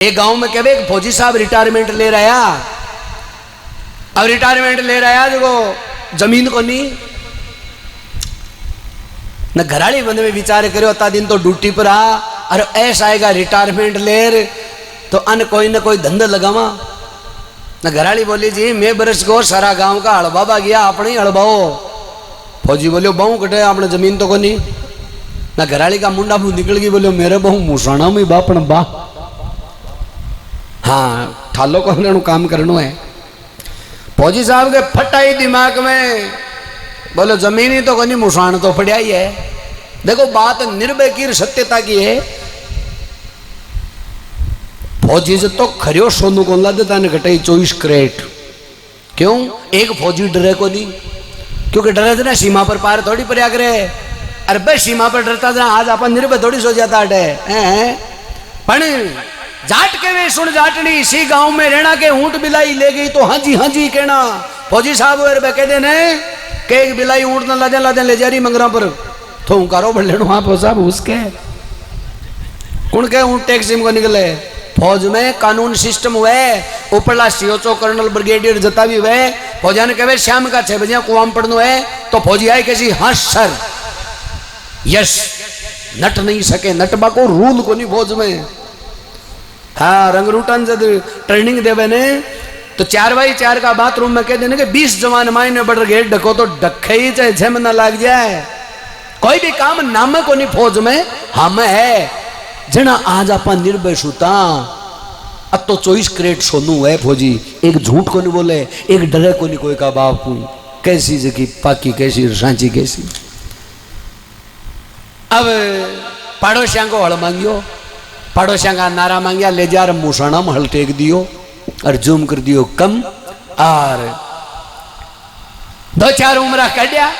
एक गांव में कहे एक फौजी साहब रिटायरमेंट ले रहा। अब रिटायरमेंट ले रहा जो जमीन को नहीं न घराड़ी बंद में विचार करो अता दिन तो ड्यूटी पर आ और ऐसा आएगा रिटायरमेंट ले तो अन कोई धंधा लगावा न। घराड़ी बोली जी मैं बरस को सारा गांव का हड़बाबा गया अपने हड़बाओ। फौजी बोलियो बहु कटे अपने जमीन तो को नहीं ना। घराड़ी का मुंडा मुंह निकल गई बोलियो मेरे बहु मुसाणा में बापन बा। हाँ ठालो को काम करना है। फौजी साहब के फटाई दिमाग में बोलो जमीन ही तो कोनी मुसाण तो पड़ा ही है। देखो बात निर्भय की सत्यता की है। फौजी से तो खरियो सोनू को ला देता ने घटाई 24 कैरेट। क्यों? एक फौजी डरे को नहीं क्योंकि डरे थे ना सीमा पर पार थोड़ी पर आग रहे। अरे भाई सीमा पर डरता था आज अपन निर्भय थोड़ी सो जाता है। पण जाट के वे सुन जाटनी इसी गांव में रहना के ऊंट बिलाई ले गई तो हाँ जी कहना। फौजी साहब कह देने के एक बिलाई ऊंट न लादे ले जा रही मंगरा पर तो कारो बढ़ लेनो। हाँ साहब उसके कौन के ऊंट टैक्सी में निकले। फौज में कानून सिस्टम हुए ऊपरला सीओचओ कर्नल ब्रिगेडियर जता भी हुए। फौजा ने कहे शाम का 6 बजे कुआम पढ़नो है तो फौजी आए कैसी हाँ सर यस नट नहीं सके नटबा को रूल को नहीं फौज में। हाँ रंगरूटन जब ट्रेनिंग देवे ने तो 4x4 का बाथरूम में कह देने के 20 जवान मायने बढ़ गए ढको तो ढके ही चाहे 6 महीना लग जाए। कोई भी काम नाम को नहीं फौज में हम है जना आज आप निर्भय सुता। अब तो 24 कैरेट सोनू है फौजी। एक झूठ को नहीं बोले एक डरे को नहीं कोई का बापू कैसी जगह पाकी कैसी सांची कैसी। अब पड़ोसिया को हल मांगियो पड़ोसिया का नारा मांगिया ले जा मुसाणा में हल टेक दियो और जूम कर दियो कम और 2-4 उमरा कटिया।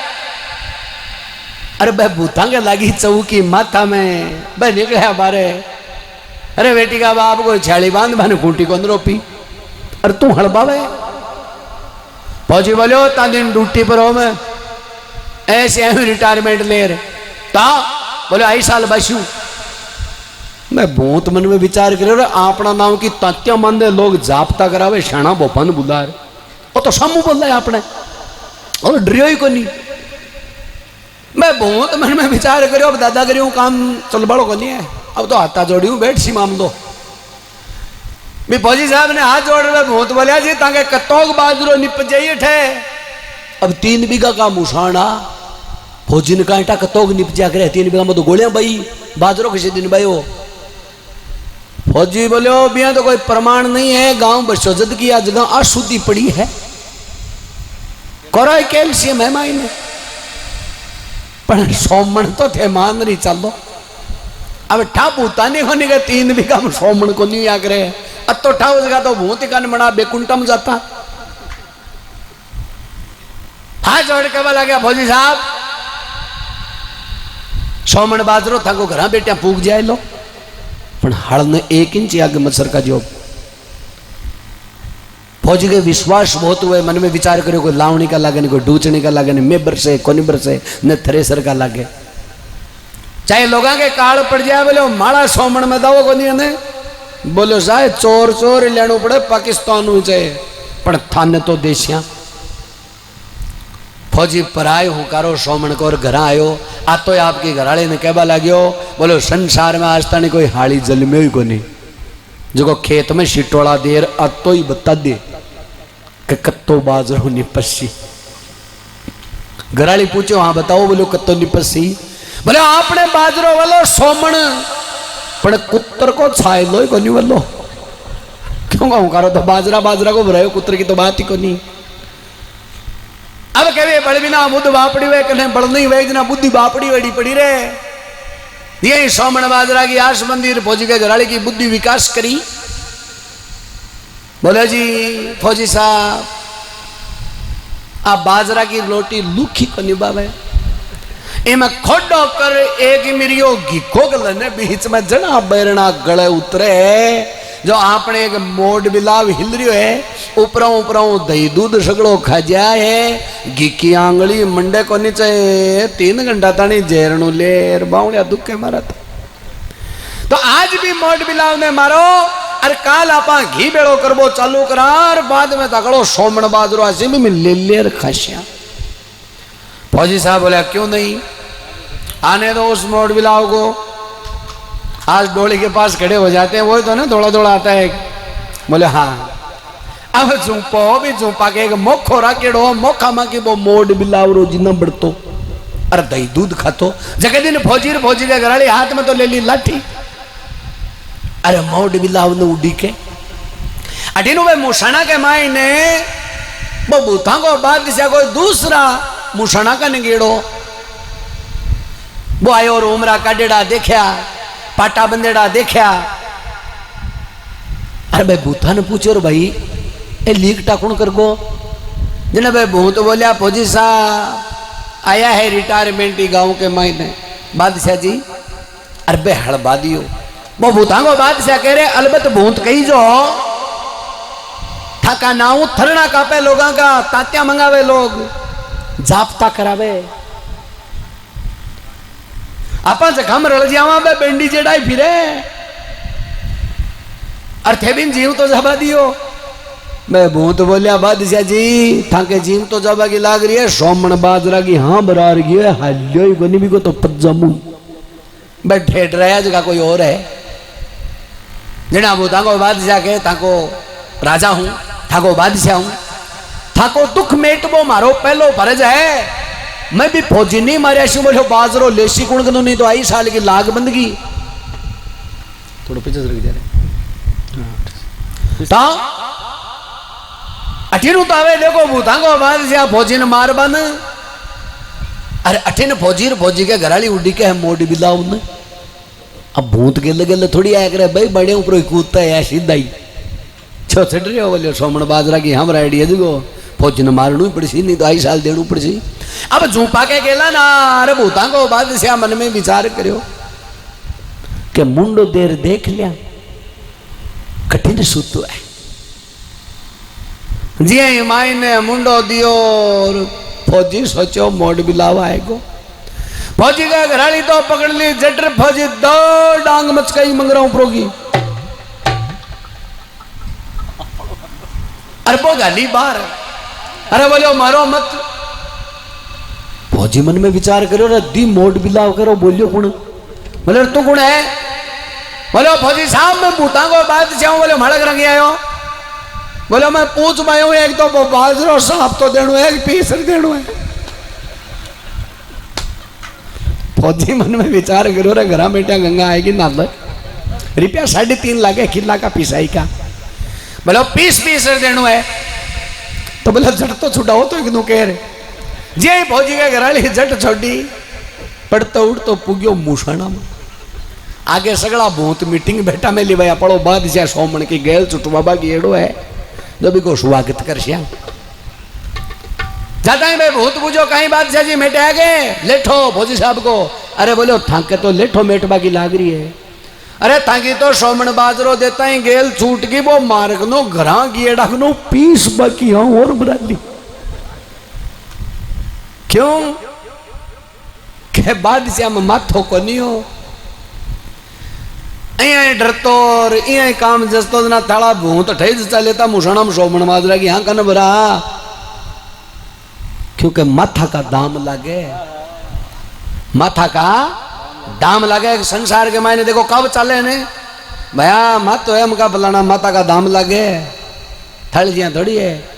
अरे भाई भूतांगे लगी चौकी माथा में भाई निकले बारे। अरे बेटी का बाप को छाली बांध भाने खूंटी को अंदर पी अरे तू हड़बावे। फौजी बोलो ता दिन ड्यूटी पर हो मैं ऐसे रिटायरमेंट ले रहे ता बोले 2 साल बसू। मैं बहुत मन में विचार कर अपना नाम की तात्या मानते लोग जापता करावे शाणा बोपन बुला रहे वो तो सामू बोल रहे अपने और डरियो ही को नहीं। मैं बहुत मन में विचार करो अब दादा करियो काम चल बड़ो को नहीं है। अब तो हाथा जोड़ी हूँ बैठ सी माम दो भी। फौजी साहब ने हाथ जोड़ रहे बहुत बोलिया जी ताके कतोक बाजरो निप जाइए ठे। अब 3 बीघा का मुसाणा फौजी ने कहा कतोक निप जा करे 3 बीघा में तो गोलियां भाई बाजरो किसी दिन भाई हो। फौजी बोलो बिया तो कोई प्रमाण नहीं है गांव बशोजत की आज जगह अशुद्धि पड़ी है कोरा कैल्शियम है मायने पर सोमण तो थे मान रही चलो। अब ठापू ताने होने का 3 बीघा में सोमण को नहीं आग रहे। अब तो ठाव जगह तो भूत का मना बेकुंटम जाता। हाथ जोड़ के बोला गया फौजी साहब सोमण बाजरो था को घर बेटिया पूग जाए लो पण हड़ ने 1 इंच आगे मच्छर का जो। फौजी के विश्वास बहुत हुए मन में विचार करो कोई लावणी का लागे कोई डूचनी का लागे मैं बरसे कोनी बरसे न थ्रेसर का लागे चाहे लोगों के काल पड़ जाए बोले माड़ा सोमण में दावो को नहीं बोलो साहब चोर लेना पड़े पाकिस्तान में चाहे पर थाने तो देशिया। फौजी पर आए हूँ कारो सोमण को और घर आयो आ तो आपकी घराड़ी ने कहवा लाग्यो बोलो संसार में आज तक कोई हाड़ी जल में ही को नहीं जो खेत में सिटोड़ा देर आ तो ही बता दे कि कत्तो बाजरो निपसी। घराड़ी पूछो हाँ बताओ बोलो कत्तो निपसी। बोले आपने बाजरो वालो सोमण पर कुत्र को छाए लो को नहीं वालो क्यों कहूँ कारो तो बाजरा को भरायो कुत्र की तो बात ही को नहीं। अब कहे बड़ बिना बुद्ध बापड़ी वे कने बड़ नहीं वे जना बुद्धि बापड़ी वेड़ी पड़ी रे। ये सोमण बाजरा की आस मंदिर फौजी के घराड़ी की बुद्धि विकास करी। बोले जी फौजी साहब आप बाजरा की रोटी लूखी को निभावे इमें खोडो कर एक मिरियो घिको गलने बीच में जना बैरना गले उतरे जो आपने एक मोड बिलाव हिल रियो है ऊपरों दही दूध सगड़ो खा जाए घी की आंगली मंडे को नीचे 3 घंटा तानी जेरणु लेर बावड़िया दुखे मारा था। तो आज भी मोड बिलाव ने मारो अरे काल आपा घी बेड़ो करबो चालू करार बाद में तकड़ो सोमण बाजरो आसी भी मैं ले ले खासिया। फौजी साहब बोले क्यों नहीं, आने दो उस मोड़ बिलाव को। आज डोली के पास खड़े हो जाते हैं, वही तो ना थोड़ा थोड़ा आता है। बोले हाँ। अब झूपो भी झूपा के एक मोखो राकेड़ो मोखा मा की वो मोड़ बिलाव रोजी न बढ़तो। अरे दही दूध खातो जगह दिन फौजी के घराली हाथ में तो ले ली लाठी। अरे मोड़ बिलाव ने उड़ी के अटीनु भाई मुसाना के माई ने वो बूथा को बाद दिशा कोई दूसरा मुसाना का निगेड़ो वो आयो और उमरा काडेड़ा देखा पाटा बंदेड़ा देखा। अरे भाई बूथा ने पूछो रे भाई ए लीक टाकुण कर गो जिन्हें भाई भूत तो बोलिया फौजी साहब आया है रिटायरमेंट गांव के मायने बादशाह जी। अरे बे हड़बा दियो वो भूतांगो बादशाह कह रहे अलबत भूत कही जो ठाका नाऊ थरना कापे लोगों का तात्या मंगावे लोग जापता करावे आपा जखम रल जावा बे बेंडी जेडाई फिरे अर्थे बिन जीव तो जबा दियो। मैं भूत बोलिया बादशाह जी थाके जीव तो जबा की लाग रही है सोमण बाजरा की हाँ बरार गई हल्यो ही बनी भी को तो पज्जामू बैठे डराया जगह कोई और है जिना भूता को बादशाह के ताको राजा हूं थाको बादशाह हूं थाको दुख मेटबो मारो पहलो फर्ज है। मैं भी फौजी नहीं मारे ऐसी बोलो बाजरो लेसी कुण कनो नहीं तो आई साल की लाग बंदगी थोड़ा पीछे रख जा रहे अठीनु तो आवे देखो भूता को बादशाह फौजी ने मार बन। अरे अठीन फौजी के घराली उड़ी के मोड़ी बिलाव ने अब भूत गेले गेले थोड़ी आया करे भाई बड़े ऊपर कूदता है सीधा ही छो छड़ रहे हो बोले सोमण बाजरा की हम राइडी है देखो फौजी ने मारणू ही पड़सी नहीं तो आई साल देणू पड़सी। अब झूपा के गेला ना अरे भूता को बादशाह मन में विचार करियो के मुंडो देर देख लिया कठिन सूतो है जी माई ने मुंडो दियो और फौजी सोचो मोड़ बिलावा आएगो। फौजी का घराली तो पकड़ ली जटर फौजी दो डांग मचकाई मंगरा उपरोगी अरे वो गाली बाहर अरे बोलो मारो मत। फौजी मन में विचार करो रे दी मोड़ बिलाव करो बोलियो कौन बोले तू कौन है बोलो फौजी साहब मैं बूटा को बात जाऊं बोले मड़क रंगी आयो बोलो मैं पूछ पाया एक तो बाजरो साहब तो देणु है एक पीस देणु है। फौजी मन में विचार करो रे घर बेटा गंगा आएगी ना रुपया 3.5 लाख किला का पिसाई का बोलो पीस देणु है तो बोला झट तो छुटाओ तो एक कह रहे जी फौजी के घराली झट छोड़ी पड़तो उड़तो पुग्यो मूसाणा में आगे सगड़ा भूत मीटिंग बैठा में लिवाया पड़ो बादशाह सोमण की गैल चुटवाबा की एड़ो है जो भी को स्वागत कर जाता है भाई भूत पूछो कहीं बादशाह जी मेटे आ गए लेठो फौजी साहब को। अरे बोलो थाके तो लेठो मेटबा की लाग रही है। अरे थाकी तो सोमण बाजरो देता ही गेल छूट की वो मार्ग नो घरा गिएड़ा नो पीस बाकी हाँ और बराली क्यों के बादशाह में माथो को नहीं हो डरतो और काम जस्तो ना थाला भूत ठे लेता मुसाणा में सोमण बाजरा की हाँ कन भरा क्योंकि माथा का दाम लगे माथा का दाम लगे संसार के मायने देखो कब चले ने भैया मत तो है फलाना माता का दाम लगे थड़ जिया थोड़ी है।